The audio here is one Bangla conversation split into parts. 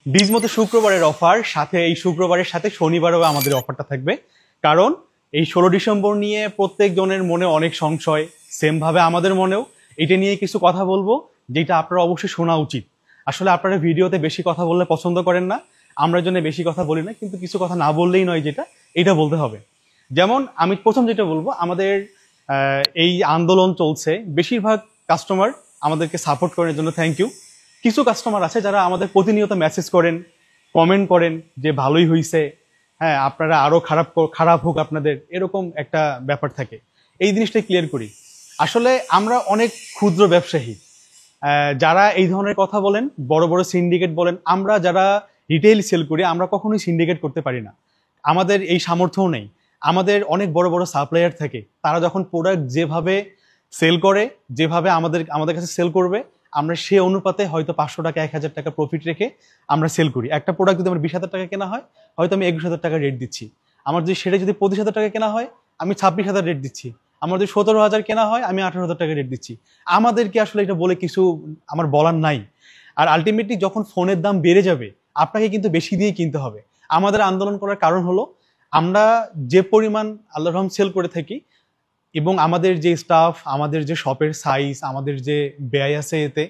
বীজমতো শুক্রবারের অফার, সাথে এই শুক্রবারের সাথে শনিবারও আমাদের অফারটা থাকবে। কারণ এই 16 ডিসেম্বর নিয়ে প্রত্যেক জনের মনে অনেক সংশয়, সেম ভাবে আমাদের মনেও। এটা নিয়ে কিছু কথা বলবো যেটা আপনারা অবশ্যই শোনা উচিত। আসলে আপনারা ভিডিওতে বেশি কথা বললে পছন্দ করেন না, আমরা জন্য বেশি কথা বলি না, কিন্তু কিছু কথা না বললেই নয়, যেটা এটা বলতে হবে। যেমন আমি প্রথম যেটা বলবো, আমাদের এই আন্দোলন চলছে, বেশিরভাগ কাস্টমার আমাদেরকে সাপোর্ট করার জন্য থ্যাংক ইউ। কিছু কাস্টমার আছে যারা আমাদের প্রতিনিয়ত মেসেজ করেন, কমেন্ট করেন যে ভালোই হইছে, হ্যাঁ আপনারা আরো খারাপ হোক আপনাদের, এরকম একটা ব্যাপার থাকে। এই জিনিসটা ক্লিয়ার করি। আসলে আমরা অনেক ক্ষুদ্র ব্যবসায়ী, যারা এই ধরনের কথা বলেন, বড় বড় সিন্ডিকেট বলেন, আমরা যারা রিটেইল সেল করি আমরা কখনোই সিন্ডিকেট করতে পারি না, আমাদের এই সামর্থ্যও নেই। আমাদের অনেক বড় বড় সাপ্লায়ার থাকে, তারা যখন প্রোডাক্ট যেভাবে সেল করে, যেভাবে আমাদের আমাদের কাছে সেল করবে, আমরা সে অনুপাতে হয়তো 500 টাকা 1000 টাকা প্রফিট রেখে আমরা সেল করি। একটা প্রোডাক্ট যদি আমার 20,000 টাকা কেনা হয়, হয়তো আমি 21,000 টাকা রেট দিচ্ছি। আমার যদি সেটা যদি 25,000 টাকা কেনা হয়, আমি 26,000 রেট দিচ্ছি। আমার যদি 17,000 কেনা হয়, আমি 18,000 টাকা রেট দিচ্ছি। আমাদেরকে আসলে এটা বলে কিছু আমার বলার নাই। আর আলটিমেটলি যখন ফোনের দাম বেড়ে যাবে, আপনাকে কিন্তু বেশি দিয়ে কিনতে হবে। আমাদের আন্দোলন করার কারণ হলো, আমরা যে পরিমাণ আল্লাহর রহম সেল করে থাকি, এবং আমাদের যে স্টাফ, আমাদের যে শপের সাইজ, আমাদের যে ব্যয় আছে, এতে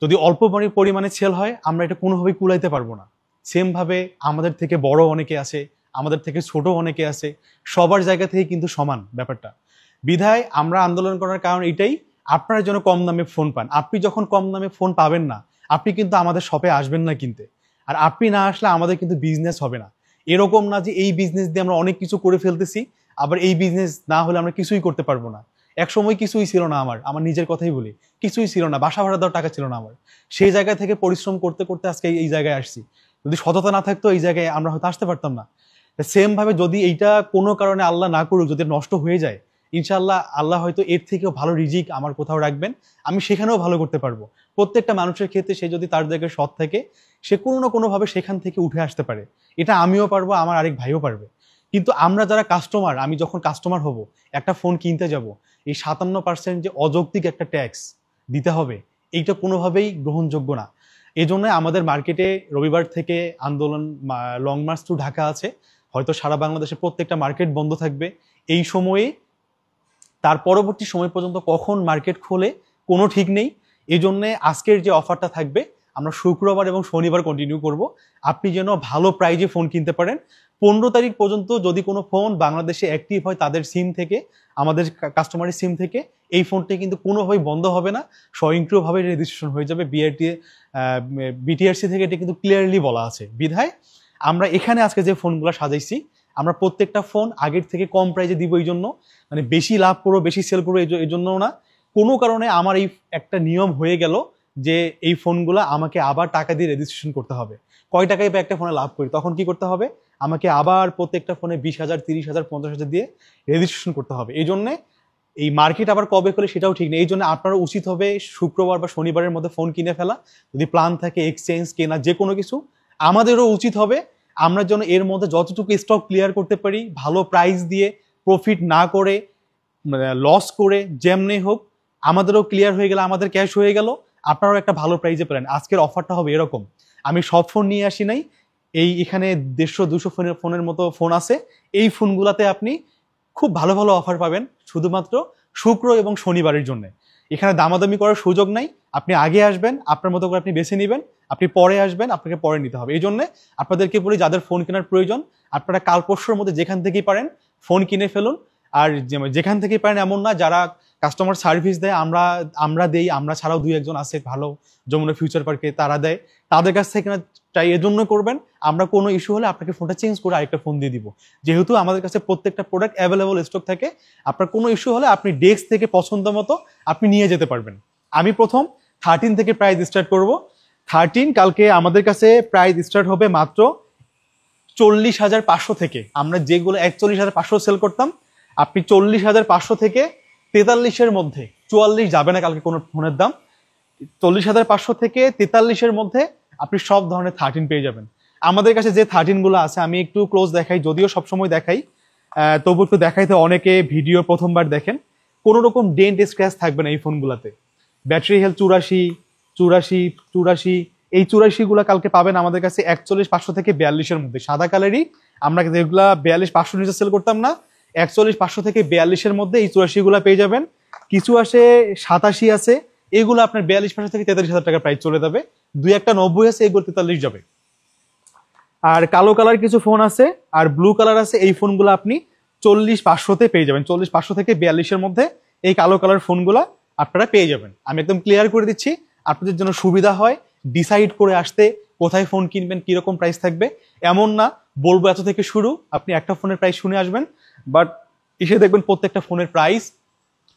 যদি অল্প পরিমাণে সেল হয়, আমরা এটা কোনোভাবেই কুলাইতে পারবো না। সেম ভাবে আমাদের থেকে বড় অনেকে আছে, আমাদের থেকে ছোট অনেকে আছে, সবার জায়গা থেকে কিন্তু সমান ব্যাপারটা। বিধায় আমরা আন্দোলন করার কারণ এটাই, আপনারা যেন কম দামে ফোন পান। আপনি যখন কম দামে ফোন পাবেন না, আপনি কিন্তু আমাদের শপে আসবেন না কিনতে। আর আপনি না আসলে আমাদের কিন্তু বিজনেস হবে না। এরকম না যে এই বিজনেস দিয়ে আমরা অনেক কিছু করে ফেলতেছি, আবার এই বিজনেস না হলে আমরা কিছুই করতে পারবো না। এক সময় কিছুই ছিল না, আমার নিজের কথাই বলি, কিছুই ছিল না, বাসা ভাড়া দেওয়ার টাকা ছিল না আমার। সেই জায়গা থেকে পরিশ্রম করতে করতে আজকে এই জায়গায় আসছি। যদি সততা না থাকতো, এই জায়গায় আমরা হয়তো আসতে পারতাম না। সেম ভাবে যদি এইটা কোনো কারণে আল্লাহ না করুক, যদি নষ্ট হয়ে যায়, ইনশাআল্লাহ আল্লাহ হয়তো এর থেকেও ভালো রিজিক আমার কোথাও রাখবেন, আমি সেখানেও ভালো করতে পারবো। প্রত্যেকটা মানুষের ক্ষেত্রে সে যদি তার জায়গায় সৎ থাকে, সে কোনো না কোনো ভাবে সেখান থেকে উঠে আসতে পারে। এটা আমিও পারবো, আমার আরেক ভাইও পারবে। কিন্তু আমরা যারা কাস্টমার, আমি যখন কাস্টমার হব, একটা ফোন কিনতে যাব, এই 57% যে অযৌক্তিক একটা ট্যাক্স দিতে হবে, এইটা কোনোভাবেই গ্রহণযোগ্য না। এজন্য আমাদের মার্কেটে রবিবার থেকে আন্দোলন, লং মার্চ টু ঢাকা আছে। হয়তো সারা বাংলাদেশে প্রত্যেকটা মার্কেট বন্ধ থাকবে এই সময়ে। তার পরবর্তী সময় পর্যন্ত কখন মার্কেট খোলে কোনো ঠিক নেই। এই জন্যে আজকের যে অফারটা থাকবে, আমরা শুক্রবার এবং শনিবার কন্টিনিউ করব। আপনি যেন ভালো প্রাইজে ফোন কিনতে পারেন। 15 তারিখ পর্যন্ত যদি কোনো ফোন বাংলাদেশে অ্যাক্টিভ হয় তাদের সিম থেকে, আমাদের কাস্টমারের সিম থেকে, এই ফোনটি কিন্তু কোনোভাবেই বন্ধ হবে না, স্বয়ংক্রিয়ভাবে রেজিস্ট্রেশন হয়ে যাবে। বিটিআরসি থেকে এটা কিন্তু ক্লিয়ারলি বলা আছে। বিধায় আমরা এখানে আজকে যে ফোনগুলো সাজাইছি, আমরা প্রত্যেকটা ফোন আগের থেকে কম প্রাইজে দিব। এই জন্য, মানে বেশি লাভ করবো, বেশি সেল করবো এই জন্য না, কোনো কারণে আমার এই একটা নিয়ম হয়ে গেল যে এই ফোনগুলো আমাকে আবার টাকা দিয়ে রেজিস্ট্রেশন করতে হবে। কয় টাকায় বা একটা ফোনে লাভ করি, তখন কি করতে হবে, আমাকে আবার প্রত্যেকটা ফোনে 20,000, 30,000, 50,000 দিয়ে রেজিস্ট্রেশন করতে হবে। এই জন্যে এই মার্কেট আবার কবে খোলে সেটাও ঠিক নেই। এই জন্য আপনারা উচিত হবে শুক্রবার বা শনিবারের মধ্যে ফোন কিনে ফেলা, যদি প্ল্যান থাকে এক্সচেঞ্জ কেনা, যে কোনো কিছু। আমাদেরও উচিত হবে আমরা যেন এর মধ্যে যতটুকু স্টক ক্লিয়ার করতে পারি, ভালো প্রাইস দিয়ে, প্রফিট না করে, লস করে, যেমনি হোক, আমাদেরও ক্লিয়ার হয়ে গেল, আমাদের ক্যাশ হয়ে গেল, আপনারাও একটা ভালো প্রাইজে পেলেন। আজকের অফারটা হবে এরকম। আমি সব ফোন নিয়ে আসি নাই, এখানে 150-200 ফোনের মতো ফোন আছে। এই ফোনগুলাতে আপনি খুব ভালো ভালো অফার পাবেন শুধুমাত্র শুক্র এবং শনিবারের জন্য। এখানে দামাদামি করার সুযোগ নাই। আপনি আগে আসবেন, আপনার মতো করে আপনি বেছে নেবেন, আপনি পরে আসবেন, আপনাকে পরে নিতে হবে। এই জন্য আপনাদেরকে বলি, যাদের ফোন কেনার প্রয়োজন, আপনারা কাল পরশুর মধ্যে যেখান থেকেই পারেন ফোন কিনে ফেলুন। আর যেখান থেকেই পারেন এমন না, যারা কাস্টমার সার্ভিস দেয়, আমরা দেই, আমরা ছাড়াও 2-1 জন আছে ভালো, যমুনা ফিউচার পার্কে, তারা দেয়, তাদের কাছ থেকে না চাই। এজন্য করবেন, আমরা কোনো ইস্যু হলে আপনাকে ফোনটা চেঞ্জ করে আরেকটা ফোন দিয়ে দিব। যেহেতু আমাদের কাছে প্রত্যেকটা প্রোডাক্ট অ্যাভেলেবল স্টক থাকে, আপনার কোনো ইস্যু হলে আপনি ডেস্ক থেকে পছন্দ মতো আপনি নিয়ে যেতে পারবেন। আমি প্রথম 13 থেকে প্রাইস স্টার্ট করব। 13 কালকে আমাদের কাছে প্রাইস স্টার্ট হবে মাত্র 40,500 থেকে। আমরা যেগুলো 41,500 সেল করতাম, আপনি 40,500 থেকে 43-এর মধ্যে, 44 যাবে না কালকে কোনো ফোনের দাম। 40,500 থেকে 43-এর মধ্যে আপনি সব ধরনের 13 পেয়ে যাবেন। আমাদের কাছে যে 13 গুলো আছে, আমি একটু ক্লোজ দেখাই, যদিও সবসময় দেখাই, তবু একটু দেখাইতে, অনেকে ভিডিও প্রথমবার দেখেন। কোনো রকম ডেন্ট স্ক্র্যাচ থাকবে না এই ফোনগুলোতে। ব্যাটারি হেলথ 84, 84, 84, এই 84 কালকে পাবেন আমাদের কাছে 41,500 থেকে 42-এর মধ্যে। সাদা কালারই আমরা যেগুলা 42,500 নিচে সেল করতাম না, 41,500 থেকে 42-এর মধ্যে এই 84 পেয়ে যাবেন। কিছু আসে 87 আছে, এগুলো আপনার 42,500 থেকে 43,000 টাকা প্রাইস চলে যাবে। 2-1টা 90 আছে, এগুলো 43 যাবে। আর কালো কালার কিছু ফোন আছে আর ব্লু কালার আছে, এই ফোনগুলো আপনি 40,500-তে পেয়ে যাবেন। 40,500 থেকে 42-এর মধ্যে এই কালো কালার ফোনগুলা আপনারা পেয়ে যাবেন। আমি একদম ক্লিয়ার করে দিচ্ছি, আপনাদের জন্য সুবিধা হয় ডিসাইড করে আসতে কোথায় ফোন কিনবেন, কিরকম প্রাইস থাকবে। এমন না বলবো এত থেকে শুরু, আপনি একটা ফোনের প্রাইস শুনে আসবেন, বাট এসে দেখবেন প্রত্যেকটা ফোনের প্রাইস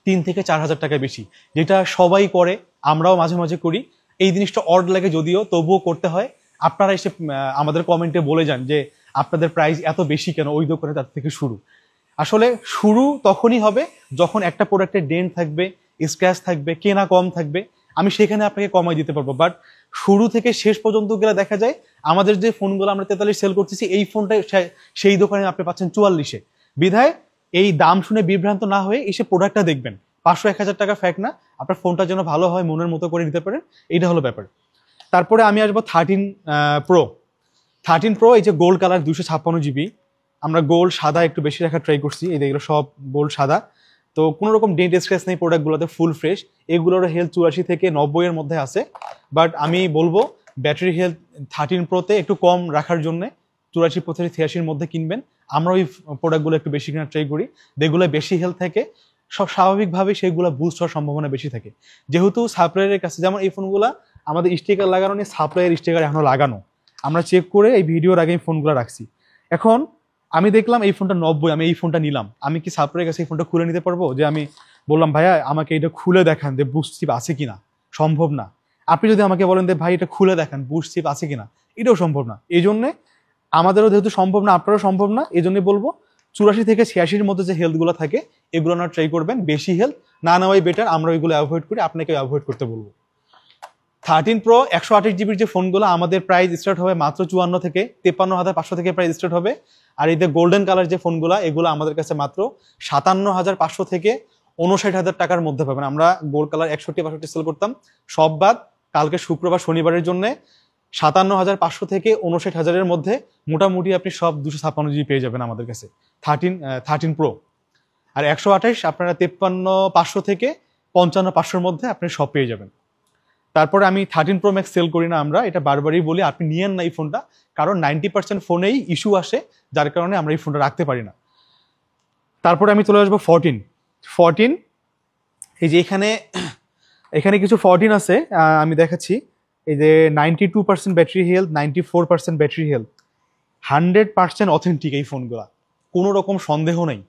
3 থেকে 4,000 টাকা বেশি, যেটা সবাই করে, আমরাও মাঝে মাঝে করি। এই জিনিসটা অড লাগে যদিও, তবুও করতে হয়। আপনারা এসে আমাদের কমেন্টে বলে যান যে আপনাদের প্রাইস এত বেশি কেন, ওই দোকানে তার থেকে শুরু। আসলে শুরু তখনই হবে যখন একটা প্রোডাক্টের ডেন্ট থাকবে, স্ক্র্যাচ থাকবে, কেনা কম থাকবে, আমি সেখানে আপনাকে কমাই দিতে পারবো। বাট শুরু থেকে শেষ পর্যন্ত গেলে দেখা যায় আমাদের যে ফোনগুলো আমরা 43 সেল করতেছি, এই ফোনটা সেই দোকানে আপনি পাচ্ছেন 44-এ। বিধায় এই দাম শুনে বিভ্রান্ত না হয়ে এসে প্রোডাক্টটা দেখবেন। 500-1,000 টাকা ফ্যাক্ট না, আপনার ফোনটা যেন ভালো হয়, মনের মতো করে নিতে পারেন, এইটা হলো ব্যাপার। তারপরে আমি আসবো 13 প্রো। 13 প্রো এই যে গোল্ড কালার 256 GB, আমরা গোল্ড সাদা একটু বেশি রাখার ট্রাই করছি। এই দেখলো সব গোল্ড সাদা, তো কোনো রকম ডেন্ট স্ক্র্যাচ নেই প্রোডাক্টগুলোতে, ফুল ফ্রেশ। এগুলোর হেলথ 84 থেকে 90-এর মধ্যে আছে। বাট আমি বলবো ব্যাটারি হেলথ 13 প্রোতে একটু কম রাখার জন্য 84 থেকে 83-এর মধ্যে কিনবেন। আমরা ওই প্রোডাক্টগুলো একটু বেশি কেনার ট্রাই করি, যেগুলো বেশি হেলথ থাকে, সব স্বাভাবিকভাবে সেগুলো বুস্ট হওয়ার সম্ভাবনা বেশি থাকে। যেহেতু সাপ্লায়ারের কাছে, যেমন এই ফোনগুলো আমাদের স্টিকার লাগানো নেই, সাপ্লায়ার স্টিকার এখনো লাগানো, আমরা চেক করে এই ভিডিওর আগে ফোনগুলো রাখছি। এখন আমি দেখলাম এই ফোনটা 90, আমি এই ফোনটা নিলাম, আমি কি সাপ্লায়ারের কাছে এই ফোনটা খুলে নিতে পারবো? যে আমি বললাম ভাইয়া আমাকে এটা খুলে দেখান যে বুস্ট চিপ আছে কিনা, সম্ভব না। আপনি যদি আমাকে বলেন যে ভাই এটা খুলে দেখান বুস্ট চিপ আছে কিনা, এটাও সম্ভব না। এই জন্যে আমাদেরও যেহেতু সম্ভব না, আপনারও সম্ভব না, এই জন্যই বলবো 84 থেকে 86-এর মধ্যে যে হেলথগুলো থাকে এগুলো না ট্রাই করবেন, বেশি হেলথ না নেওয়াই বেটার। আমরা ওইগুলো অ্যাভয়েড করি, আপনাকে অ্যাভয়েড করতে বলবো। 13 প্রো 128 GB যে ফোনগুলো, আমাদের প্রাইস স্টার্ট হবে মাত্র 54 থেকে 53,500 থেকে প্রাইস স্টার্ট হবে। আর এই যে গোল্ডেন কালার যে ফোনগুলো, এগুলো আমাদের কাছে মাত্র 57,500 থেকে 59,000 টাকার মধ্যে পাবেন। আমরা গোল্ড কালার 61-62 সেল করতাম, সব বাদ কালকে শুক্রবার শনিবারের জন্য 57,500 থেকে 59,000-এর মধ্যে মোটামুটি আপনি সব 256 GB পেয়ে যাবেন আমাদের কাছে 13 প্রো। আর 128 আপনারা 53,500 থেকে 55,500-এর মধ্যে আপনি সব পেয়ে যাবেন। তারপরে আমি 13 প্রো ম্যাক্স সেল করি না, আমরা এটা বারবারই বলি, আপনি নিয়েন না এই ফোনটা, কারণ 90% ফোনেই ইস্যু আসে, যার কারণে আমরা এই ফোনটা রাখতে পারি না। তারপরে আমি চলে আসবো 14। এই যে এখানে কিছু 14 আছে, আমি দেখাচ্ছি। এই যে 92% battery health, 94% battery health, 100% authentic এই ফোনগুলা, কোনো রকম সন্দেহ নেই।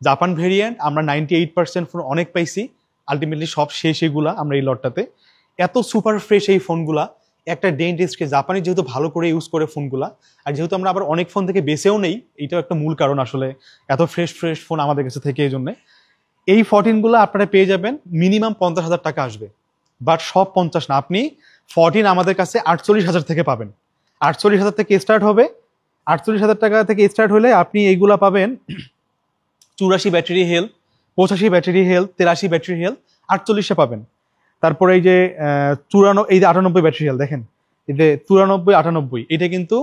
জাপান ভেরিয়েন্ট আমরা 98% ফোন অনেক পাইছি, আলটিমেটলি সব শেষ এগুলা আমরা এই লটটাতে। এত সুপার ফ্রেশ এই ফোনগুলা, একটা ডেন্টিস্টকে জাপানি যেহেতু ভালো করে ইউজ করে ফোনগুলা, আর যেহেতু আমরা আবার অনেক ফোন থেকে বেঁচেও নেই, এইটাও একটা মূল কারণ আসলে এত ফ্রেশ ফোন আমাদের কাছে থেকে। এই জন্য এই 14 আপনারা পেয়ে যাবেন মিনিমাম 50,000 টাকা আসবে, বাট সব 50 না, আপনি 14 আমাদের কাছে 48,000 থেকে পাবেন। 48,000 থেকে স্টার্ট হবে, 48,000 টাকা থেকে স্টার্ট হলে আপনি এইগুলা পাবেন 84 battery health, 85 battery health, 83 battery health, 48-এ পাবেন। তারপরে এই যে 94, এই যে 98 ব্যাটারি হেলথ দেখেন, এই যে 94, 98, এটা কিন্তু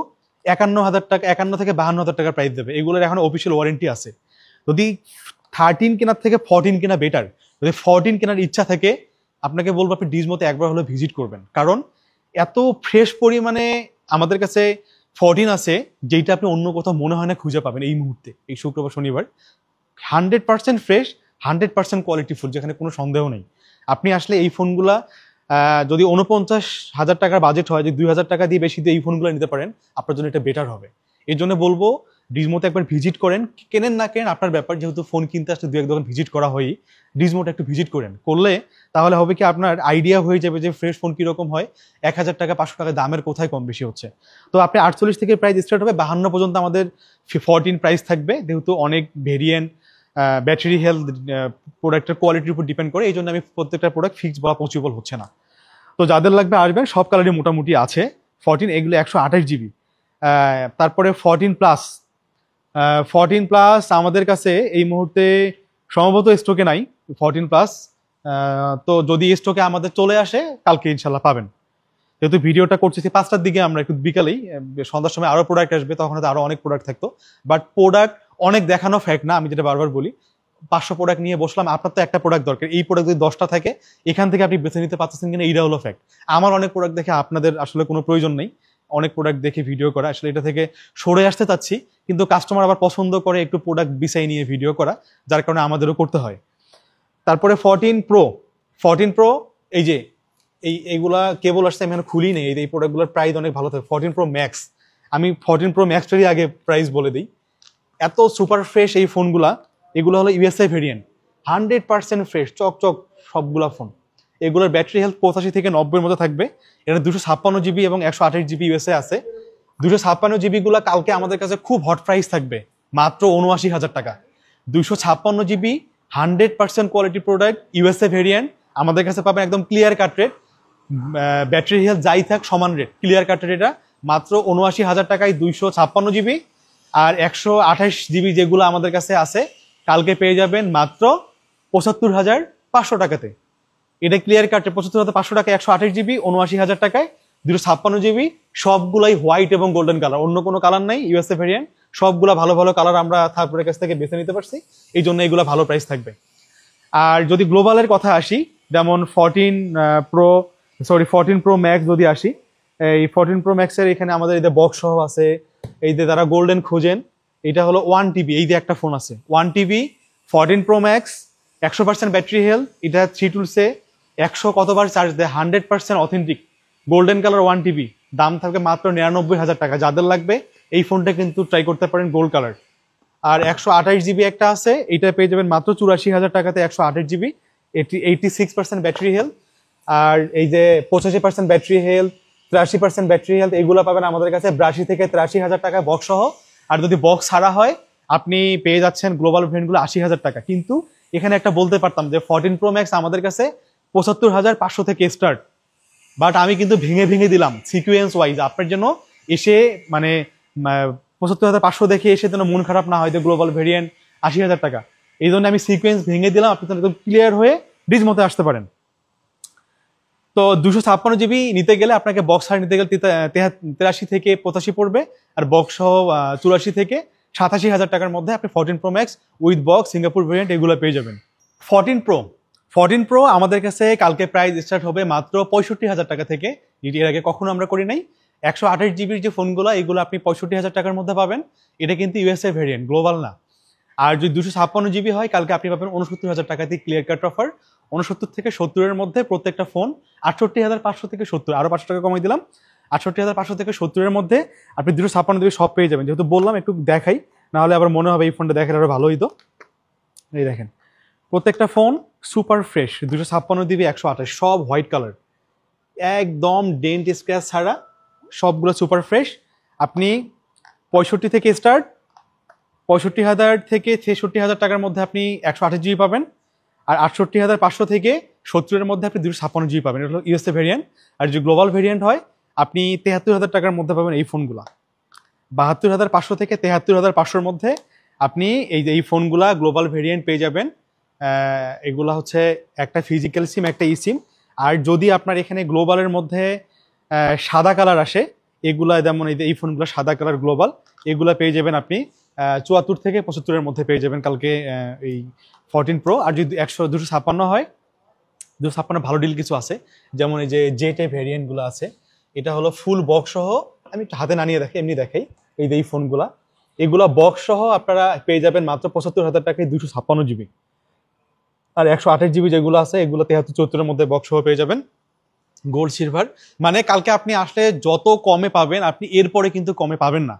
51,000 টাকা, 51 থেকে 52,000 টাকা প্রাইস দেবে। এগুলোর এখন অফিসিয়াল ওয়ারেন্টি আছে। যদি 13 কেনার থেকে 14 কেনা বেটার। যদি 14 কেনার ইচ্ছা থাকে, আপনাকে বলবো আপনি ডিজমোতে একবার হলে ভিজিট করবেন, কারণ এত ফ্রেশ পরিমাণে আমাদের কাছে 14 আছে, যেটা আপনি অন্য কোথাও মনে হয় না খুঁজে পাবেন এই মুহূর্তে, এই শুক্রবার শনিবার। 100% ফ্রেশ, 100% কোয়ালিটিফুল, যেখানে কোনো সন্দেহ নেই। আপনি আসলে এই ফোনগুলা যদি 49,000 টাকার বাজেট হয়, যে 2,000 টাকা দিয়ে বেশি দিয়ে এই ফোনগুলো নিতে পারেন, আপনার জন্য এটা বেটার হবে। এই জন্য বলবো ডিজমোতে একবার ভিজিট করেন, কেনেন না কেনেন আপনার ব্যাপার, যেহেতু ফোন কিনতে আসলে 2-1 দোকান ভিজিট করা হয়, ডিজমোটা একটু ভিজিট করেন, করলে তাহলে হবে কি আপনার আইডিয়া হয়ে যাবে যে ফ্রেশ ফোন কিরকম হয়, 1,000 টাকা 500 টাকা দামের কোথায় কম বেশি হচ্ছে। তো আপনি 48 থেকে প্রাইস স্টার্ট হবে, 52 পর্যন্ত আমাদের 14 প্রাইস থাকবে, যেহেতু অনেক ভেরিয়েন্ট, ব্যাটারি হেলথ, প্রোডাক্টের কোয়ালিটির উপর ডিপেন্ড করে। এই জন্য আমি প্রত্যেকটা প্রোডাক্ট ফিক্স বা পসিবল হচ্ছে না। তো যাদের লাগবে আসবেন, সব কালারই মোটামুটি আছে 14, এগুলো 128 GB। তারপরে 14 প্লাস আমাদের কাছে এই মুহূর্তে সম্ভবত স্টকে নাই 14 প্লাস। তো যদি স্টকে আমাদের চলে আসে কালকে ইনশাল্লাহ পাবেন। যেহেতু ভিডিওটা করতেছি 5টার দিকে, আমরা একটু বিকালেই, সন্ধ্যার সময় আরো প্রোডাক্ট আসবে, তখন হয়তো আরো অনেক প্রোডাক্ট থাকতো। বাট প্রোডাক্ট অনেক দেখানো ফ্যাক্ট না, আমি যেটা বারবার বলি, 500 প্রোডাক্ট নিয়ে বসলাম, আপনার তো একটা প্রোডাক্ট দরকার, এই প্রোডাক্ট যদি 10টা থাকে এখান থেকে আপনি বেছে নিতে পারতেছেন কিনা, এইটা হলো ফ্যাক্ট। আমার অনেক প্রোডাক্ট দেখে আপনাদের আসলে কোনো প্রয়োজন নেই অনেক প্রোডাক্ট দেখে ভিডিও করা, আসলে এটা থেকে সরে আসতে চাচ্ছি, কিন্তু কাস্টমার আবার পছন্দ করে একটু প্রোডাক্ট বিছাই নিয়ে ভিডিও করা, যার কারণে আমাদেরও করতে হয়। তারপরে 14 প্রো, এই যে এইগুলা কেবল আসছে, আমি এখন খুলি নেই, এই প্রোডাক্টগুলোর প্রাইস অনেক ভালো থাকে। 14 প্রো ম্যাক্স, আমি 14 প্রো ম্যাক্সটারই আগে প্রাইস বলে দিই। এত সুপার ফ্রেশ এই ফোনগুলা, এগুলো হলো ইউএসএ ভেরিয়েন্ট, 100% ফ্রেশ, চকচক সবগুলা ফোন। এগুলোর ব্যাটারি হেলথ 85 থেকে 90-এর মধ্যে থাকবে। এটা 256 জিবি এবং 128 জিবি ইউএসএ আছে। 256 জিবি গুলা কালকে আমাদের কাছে খুব হট প্রাইস থাকবে, মাত্র 79,000 টাকা। 256 GB 100% quality product, USA variant, আমাদের কাছে পাবেন একদম clear cut rate, battery health যাই থাক সমান রেট, ক্লিয়ার কাট রেট। এটা মাত্র 79,000 টাকায় 256 জিবি। আর 128 জিবি যেগুলো আমাদের কাছে আছে কালকে পেয়ে যাবেন মাত্র 75,500 টাকাতে। এটা ক্লিয়ার কাটে 75,500 টাকায় 128 জিবি, 79,000 টাকায় 256 জিবি। সবগুলাই হোয়াইট এবং গোল্ডেন কালার, অন্য কোনো কালার নাই ইউএসএ ভেরিয়েন্ট। সবগুলা ভালো ভালো কালার আমরা থার্ডপার্টির কাছ থেকে বেছে নিতে পারছি, এই জন্য এগুলো ভালো প্রাইস থাকবে। আর যদি গ্লোবালের কথা আসি, যেমন 14 প্রো ম্যাক্স যদি আসি, এই 14 প্রো ম্যাক্সের এখানে আমাদের এই যে বক্স সহ আছে, এই যে যারা গোল্ডেন খুঁজেন, এটা হলো 1 TB, এই যে একটা ফোন আছে 1 TB 14 pro max, 100% battery health, এটা 3 টুলসে 100 কতবার চার্জ দেয়, 100% অথেন্টিক, গোল্ডেন কালার 1 TB, দাম থাকবে মাত্র 99,000 টাকা। যাদের লাগবে এই ফোনটা কিন্তু ট্রাই করতে পারেন, গোল্ড কালার। আর 128 জিবি একটা আছে, এটা পেয়ে যাবেন মাত্র 84,000 টাকাতে, 128 জিবি, 86% ব্যাটারি হেলথ। আর এই যে 85% ব্যাটারি হেলথ, 83% ব্যাটারি হেলথ, এগুলো পাবেন আমাদের কাছে 82 থেকে 83,000 টাকায় বক্স সহ। আর যদি বক্স ছাড়া হয় আপনি পেয়ে যাচ্ছেন গ্লোবাল ভেরিয়েন্টগুলো 80,000 টাকা। কিন্তু এখানে একটা বলতে পারতাম যে 14 প্রো ম্যাক্স আমাদের কাছে 75,500 থেকে স্টার্ট, বাট আমি কিন্তু ভেঙে ভেঙে দিলাম সিকুয়েন্স ওয়াইজ, আপনার জন্য এসে মানে 75,500 দেখে এসে যেন মন খারাপ না হয় যে গ্লোবাল ভেরিয়েন্ট 80,000 টাকা। এই জন্য আমি সিকুয়েন্স ভেঙে দিলাম, আপনি যেন একদম ক্লিয়ার হয়ে ডিজ মতে আসতে পারেন। তো 256 জিবি নিতে গেলে আপনাকে বক্স হার নিতে গেলে 83 থেকে 85 পড়বে, আর বক্স সহ 84 থেকে 87,000 টাকার মধ্যে আপনি 14 pro max with box Singapore variant এগুলো পেয়ে যাবেন। 14 প্রো আমাদের কাছে কালকে প্রাইস স্টার্ট হবে মাত্র 65,000 টাকা থেকে, যেটি এর আগে কখনো আমরা করি নাই। 128 জিবির যে ফোনগুলো, এগুলো আপনি 65,000 টাকার মধ্যে পাবেন। এটা কিন্তু ইউএসএ ভেরিয়েন্ট, গ্লোবাল না। আর যদি 256 জিবি হয় কালকে আপনি পাবেন 69,000 টাকাতে ক্লিয়ার কাট অফার। 69 থেকে 70-এর মধ্যে প্রত্যেকটা ফোন, 68,500 থেকে 70, আরো 500 টাকা কমাই দিলাম, 68,500 থেকে 70-এর মধ্যে আপনি 256 জিবি সব পেয়ে যাবেন। যেহেতু বললাম একটু দেখাই, না হলে আবার মনে হবে এই ফোনটা দেখার আরো ভালো হইতো। এই দেখেন প্রত্যেকটা ফোন সুপার ফ্রেশ, 256 জিবি 128, সব হোয়াইট কালার, একদম ডেন্ট স্ক্র্যাচ ছাড়া, সবগুলো সুপার ফ্রেশ। আপনি 65 থেকে স্টার্ট, 65,000 থেকে 66,000 টাকার মধ্যে আপনি 128 জিবি পাবেন। আর 68,500 থেকে 70-এর মধ্যে আপনি 256 জিবি পাবেন, এটা হলো ইউএসএ ভেরিয়েন্ট। আর যে গ্লোবাল ভেরিয়েন্ট হয় আপনি 73,000 টাকার মধ্যে পাবেন এই ফোনগুলা। 72,500 থেকে 73,500-এর মধ্যে আপনি এই যে এই ফোনগুলা গ্লোবাল ভেরিয়েন্ট পেয়ে যাবেন। এগুলা হচ্ছে একটা ফিজিক্যাল সিম, একটা ই সিম। আর যদি আপনার এখানে গ্লোবালের মধ্যে সাদা কালার আসে, এগুলা যেমন এই ফোনগুলো সাদা কালার গ্লোবাল, এগুলা পেয়ে যাবেন আপনি 74 থেকে 75-এর মধ্যে পেয়ে যাবেন কালকে এই 14 প্রো। আর যদি 256 হয়, 256 ভালো ডিল কিছু আছে, যেমন এই যে জেটে ভেরিয়েন্টগুলো আছে, এটা হলো ফুল বক্স সহ। আমি একটু হাতে নানিয়ে দেখি, এমনি দেখাই, এই যে এই ফোনগুলা, এগুলা বক্স সহ আপনারা পেয়ে যাবেন মাত্র 75,000 টাকায় 256 জিবি। আর 128 জিবি যেগুলো আছে এগুলো 73-74-এর মধ্যে বক্স সহ পেয়ে যাবেন, গোল্ড সিলভার। মানে কালকে আপনি আসলে যত কমে পাবেন আপনি এরপরে কিন্তু কমে পাবেন না,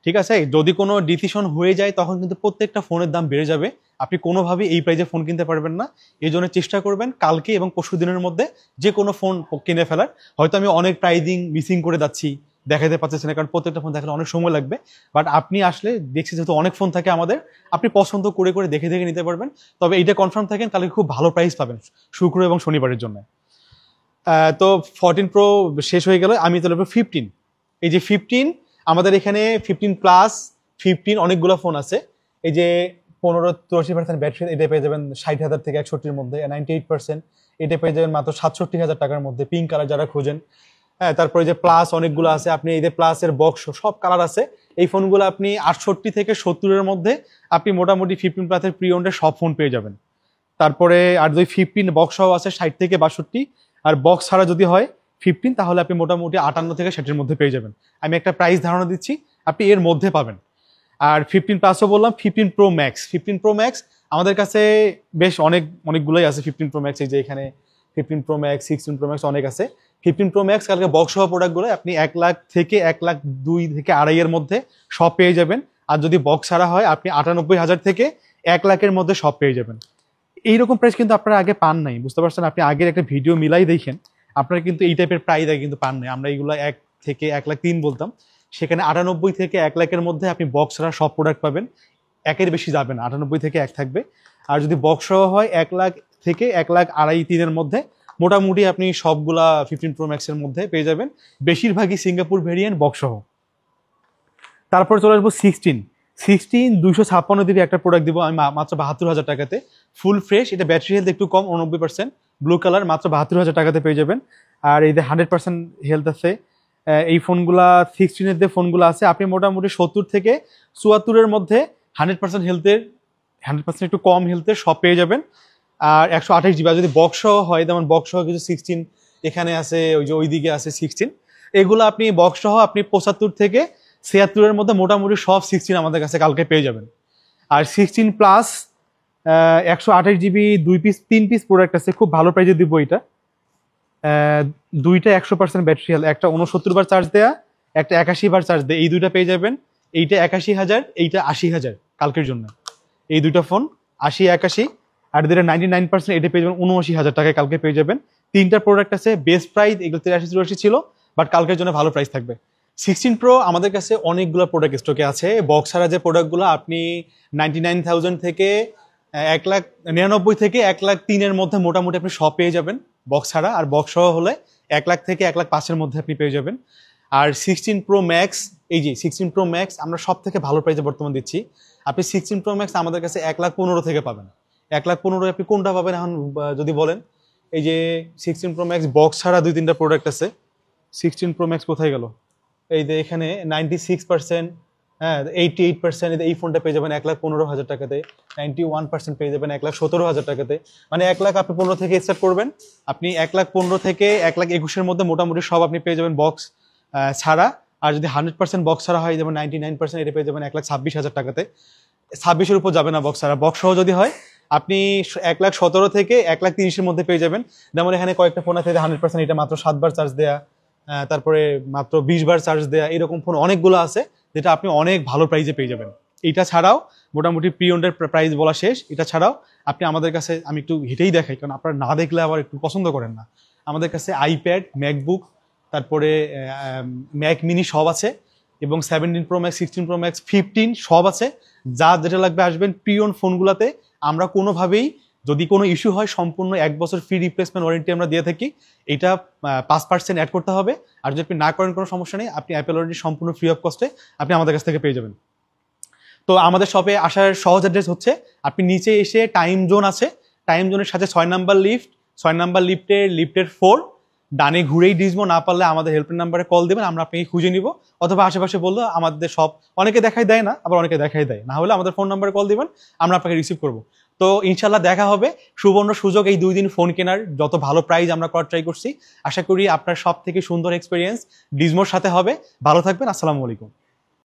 ঠিক আছে? যদি কোনো ডিসিশন হয়ে যায় তখন কিন্তু প্রত্যেকটা ফোনের দাম বেড়ে যাবে, আপনি কোনোভাবেই এই প্রাইসে ফোন কিনতে পারবেন না। এই জন্য চেষ্টা করবেন কালকে এবং পরশু দিনের মধ্যে যে কোনো ফোন কিনে ফেলার। হয়তো আমি অনেক প্রাইজিং মিসিং করে যাচ্ছি, দেখাতে পারতেছি না, কারণ প্রত্যেকটা ফোন দেখালে অনেক সময় লাগবে। বাট আপনি আসলে দেখছি যেহেতু অনেক ফোন থাকে আমাদের, আপনি পছন্দ করে করে দেখে দেখে নিতে পারবেন। তবে এইটা কনফার্ম থাকেন কালকে খুব ভালো প্রাইস পাবেন শুক্র এবং শনিবারের জন্য। তো 14 প্রো শেষ হয়ে গেল, আমি চলে 15। এই যে 15, আমাদের এখানে 15 প্লাস 15 অনেকগুলো ফোন আছে। এই যে 15-83% ব্যাটারি, এটা পেয়ে যাবেন 60,000 থেকে 61-এর মধ্যে। 98% এটা পেয়ে যাবেন মাত্র 67,000 টাকার মধ্যে, পিঙ্ক কালার যারা খোঁজেন। হ্যাঁ, তারপরে যে প্লাস অনেকগুলো আছে, আপনি এই যে প্লাসের বক্স সব কালার আছে। এই ফোনগুলো আপনি 68 থেকে 70-এর মধ্যে আপনি মোটামুটি 15 প্লাসের প্রি ওন্ডের সব ফোন পেয়ে যাবেন। তারপরে আর যদি 15 বক্স সহ আছে 60 থেকে 62, আর বক্স ছাড়া যদি হয় 15, তাহলে আপনি মোটামুটি 58 থেকে 60-এর মধ্যে পেয়ে যাবেন। আমি একটা প্রাইস ধারণা দিচ্ছি, আপনি এর মধ্যে পাবেন। আর 15 প্লাসও বললাম, 15 প্রো ম্যাক্স, 15 প্রো ম্যাক্স আমাদের কাছে বেশ অনেকগুলোই আছে। 15 প্রো ম্যাক্স এই যে এখানে 15 প্রো ম্যাক্স, 16 প্রো ম্যাক্স অনেক আছে। 15 প্রো ম্যাক্স কালকে বক্স সহ প্রোডাক্টগুলো আপনি 1 লাখ থেকে 1,02,000 থেকে 2.5 মধ্যে সব পেয়ে যাবেন। আর যদি বক্স ছাড়া হয় আপনি 98,000 থেকে 1 লাখের মধ্যে সব পেয়ে যাবেন। এইরকম প্রাইস কিন্তু আপনারা আগে পান নাই, বুঝতে পারছেন? আপনি আগের একটা ভিডিও মিলাই দেখেন, আপনারা কিন্তু এই টাইপের প্রাইস আগে কিন্তু পান নাই। আমরা এইগুলো 1 থেকে 1,03,000 বলতাম, সেখানে 98 থেকে 1 লাখের মধ্যে আপনি বক্স ছাড়া সব প্রোডাক্ট পাবেন। একের বেশি যাবে না, 98 থেকে 1 থাকবে। আর যদি বক্স সহ হয় 1 লাখ থেকে 1,02,500-3-এর মধ্যে মোটামুটি আপনি সবগুলা 15 প্রো ম্যাক্সের মধ্যে পেয়ে যাবেন, বেশিরভাগই সিঙ্গাপুর ভেরিয়েন্ট বক্স সহ। তারপর চলে আসবো 16 256 একটা প্রোডাক্ট দিব আমি মাত্র 72,000 টাকাতে, ফুল ফ্রেশ। এটা ব্যাটারি হেলথ একটু কম, 89%, ব্লু কালার, মাত্র 72,000 টাকাতে পেয়ে যাবেন। আর এই যে 100% হেলথ আছে এই ফোনগুলা। 16-এর যে ফোনগুলো আছে আপনি মোটামুটি 70 থেকে 74-এর মধ্যে 100% হেলথের, 100% একটু কম হেলথের সব পেয়ে যাবেন। আর 128 GB যদি বক্স সহ হয়, যেমন বক্স সহ কিছু 16 এখানে আছে, ওই যে ওইদিকে আছে 16, এগুলো আপনি বক্স সহ আপনি 75 থেকে 76-এর মধ্যে মোটামুটি সব 16 আমাদের কাছে কালকে পেয়ে যাবেন। আর 16 প্লাস 128 GB 3 পিস প্রোডাক্ট আছে, খুব ভালো প্রাইজে দিব এটা। দুইটা 100% ব্যাটারি হেলথ, একটা 69 বার চার্জ দেয়া, একটা 81 বার চার্জ দেয়া, এই দুইটা পেয়ে যাবেন। এইটা 81,000, এইটা 80,000 কালকের জন্য। এই দুইটা ফোন 80-81, আর যেটা 99% এটা পেয়ে যাবেন 79,000 টাকায় কালকে পেয়ে যাবেন। 3টা প্রোডাক্ট আছে, বেস্ট প্রাইস এগুলো 83-84 ছিল, বাট কালকের জন্য ভালো প্রাইস থাকবে। 16 প্রো আমাদের কাছে অনেকগুলো প্রোডাক্ট স্টকে আছে। বক্স ছাড়া যে প্রোডাক্টগুলো আপনি 99,000 থেকে 1,99,000 থেকে 1,03,000-এর মধ্যে মোটামুটি আপনি সব পেয়ে যাবেন বক্স ছাড়া। আর বক্স সহ হলে 1 লাখ থেকে 1,05,000-এর মধ্যে আপনি পেয়ে যাবেন। আর 16 প্রো ম্যাক্স, এই যে 16 প্রো ম্যাক্স আমরা সব থেকে ভালো প্রাইসে বর্তমান দিচ্ছি। আপনি 16 প্রো ম্যাক্স আমাদের কাছে 1,15,000 থেকে পাবেন। 1,15,000 আপনি কোনটা পাবেন এখন যদি বলেন? এই যে 16 প্রো ম্যাক্স বক্স ছাড়া 2-3টা প্রোডাক্ট আছে। 16 প্রো ম্যাক্স কোথায় গেল? এই যে এখানে 96%, হ্যাঁ 88%, এই ফোনটা পেয়ে যাবেন 1,15,000 টাকাতে। 91% পেয়ে যাবেন 1,17,000 টাকাতে। মানে 1 লাখ আপনি 15 থেকে স্টার্ট করবেন, আপনি 1,15,000 থেকে 1,21,000-এর মধ্যে মোটামুটি সব আপনি পেয়ে যাবেন বক্স ছাড়া। আর যদি 100% বক্স ছাড়া হয়, যেমন 99%, এটা পেয়ে যাবেন 1,26,000 টাকাতে। 26-এর উপর যাবে না বক্স ছাড়া। বক্স সহ যদি হয় আপনি 1,17,000 থেকে 1,30,000-এর মধ্যে পেয়ে যাবেন। যেমন এখানে কয়েকটা ফোন আছে 100%, এটা মাত্র 7 বার চার্জ দেয়া, তারপরে মাত্র 20 বার চার্জ দেয়া, এরকম ফোন অনেকগুলো আছে যেটা আপনি অনেক ভালো প্রাইসে পেয়ে যাবেন। এটা ছাড়াও মোটামুটি প্রি ওন্ডের প্রাইস বলা শেষ। এটা ছাড়াও আপনি আমাদের কাছে, আমি একটু হেঁটেই দেখাই কারণ আপনারা না দেখলে আবার একটু পছন্দ করেন না, আমাদের কাছে আইপ্যাড, ম্যাকবুক, তারপরে ম্যাক মিনি সব আছে, এবং 17 প্রো ম্যাক্স, 16 প্রো ম্যাক্স, 15 সব আছে। যা যেটা লাগবে আসবেন। প্রি ওন্ড ফোনগুলোতে আমরা কোনোভাবেই যদি কোনো ইস্যু হয় সম্পূর্ণ 1 বছর ফ্রি রিপ্লেসমেন্ট ওয়ারেন্টি আমরা দিয়ে থাকি। এটা 5% অ্যাড করতে হবে। আর যদি আপনি না করেন কোনো সমস্যা নেই, আপনি অ্যাপেল ওয়ারেন্টি সম্পূর্ণ ফ্রি অফ কস্টে আপনি আমাদের কাছ থেকে পেয়ে যাবেন। তো আমাদের শপে আসার সহজ অ্যাড্রেস হচ্ছে, আপনি নিচে এসে টাইম জোন আছে, টাইম জোনের সাথে 6 নাম্বার লিফট, 6 নাম্বার লিফটের 4 ডানে ঘুরেই ডিজমো, না পারলে আমাদের হেল্পলাইন নাম্বারে কল দেবেন, আমরা আপনাকে খুঁজে নিব। অথবা আশেপাশে বললো আমাদের সব, অনেকে দেখাই দেয় না, আবার অনেকে দেখাই দেয়, না হলে আমাদের ফোন নাম্বারে কল দিবেন, আমরা আপনাকে রিসিভ করবো। তো ইনশাল্লাহ দেখা হবে। সুবর্ণ সুযোগ এই 2 দিন ফোন কেনার, যত ভালো প্রাইস আমরা করার ট্রাই করছি। আশা করি আপনার সব থেকে সুন্দর এক্সপিরিয়েন্স ডিজমোর সাথে হবে। ভালো থাকবেন, আসসালামু আলাইকুম।